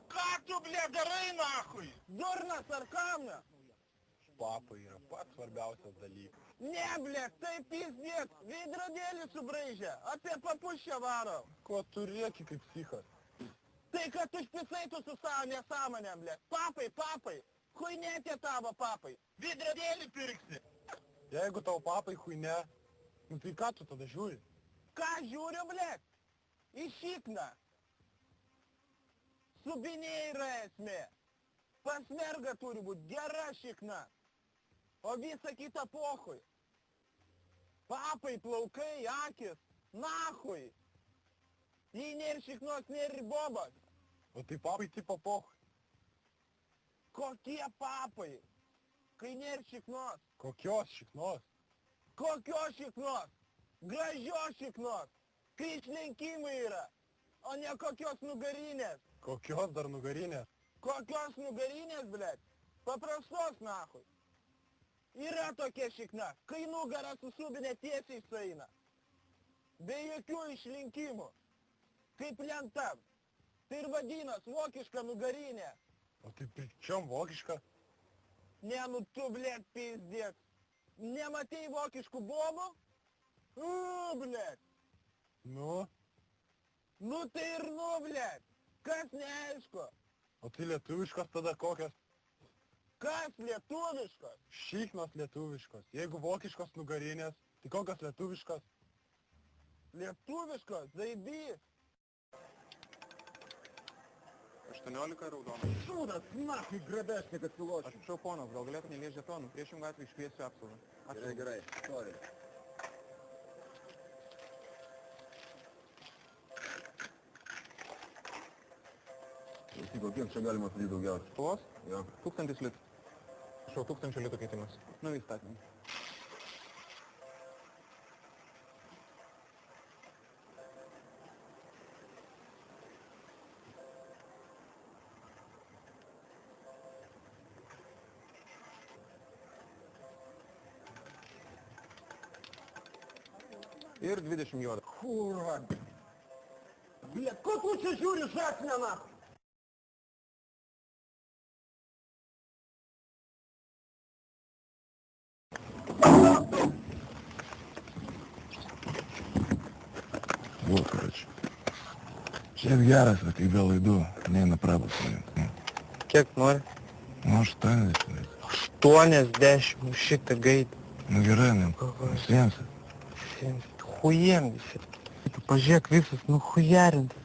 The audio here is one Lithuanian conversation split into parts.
Ką tu, ble, darai, nachui? Durnas ar kamna? Papa yra pats svarbiausias dalykas. Ne, ble, tai pizdėt, veidrodėlį subraižė, apie papušę varo. Ko tu rėki kaip psichas? Tai kad užpisai tu su savo nesąmonėm, ble. Papai, chuinėtė tavo papai, veidrodėlį pirksi. Jeigu tau papai chuine, nu tai ką tu tada žiūri? Ką žiūriu, ble? Į šikną. Subinė yra esmė. Pas mergą turi būt gera šikna. O visa kita pohui. Papai, plaukai, akis, nachui. Jei nėr šiknos, nėr ir bobas. O tai papai tipo pohui. Kokie papai? Kai nėr šiknos. Kokios šiknos? Kokios šiknos? Gražios šiknos. Kai išlenkimai yra, o ne kokios nugarinės. Kokios dar nugarinės? Kokios nugarinės, blėt? Paprastos, nachui. Yra tokia šikna, kai nugarą su subinė tiesiai sueina. Be jokių išlinkimų. Kaip lenta. Tai ir vadinas vokiška nugarinė. O tai pričiom vokiška? Ne, nu tu, blėt, pizdėk. Nematei vokiškų bobų? Blėt. Nu? Nu tai ir nu, blėt. Kas neaišku? O tai lietuviškos tada kokios? Kas lietuviškos? Šiknos lietuviškos. Jeigu vokiškos nugarinės, tai kokios lietuviškos? Lietuviškos, zaibys. 18 raudonų. Šūdas, nakai, grabešnik atsilošiu. Atsiprašau, ponas, gal galėtų neliežti žetonų, priešingų atveju iškviesiu apsaugą. Gerai, sorry. Kiek čia galima padėti daugiausiai? Tuos? Jo. 1000 litų. Prašau, 1000 litų keitimas. Nu, įstatymą. Ir 20 juodą. Kurva. Blėt, ko tu čia žiūri žasnę, nachui? Вот, короче. Šiaip geras, bet tik be laidų, neina prabas. Kiek nori? Nu, 80. 80, šitą gaitą. Nu gerai, ne, visiems. Hujem visi. Tu pažiūrėk visas, nu hujarintas.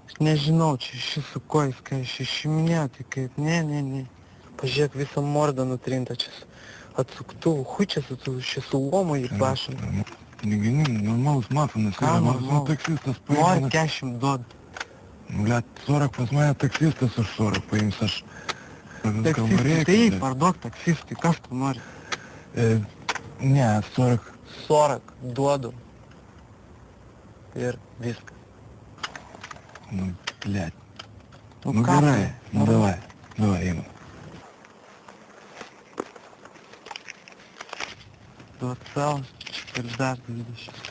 Aš nežinau, čia šis su kojais, kai aš išiminėjau, tai kaip, ne. Pažiūrėk visą mordą nutrintą, čia atsuktuvų, čia su lomu jį plašam. Negini, normalus matonas, yra, man taksistas paėmė. Nori 40 duodu. Blet, 40 pas mane taksistas už 40 paims, aš... Taksistai, tai parduok taksistai, kas tu nori? Ne, 40. 40 duodu. Ir viską. Nu, blet. Nu, Nu ką gerai, tu? nu davai, einu. Duot savo ir dar 20.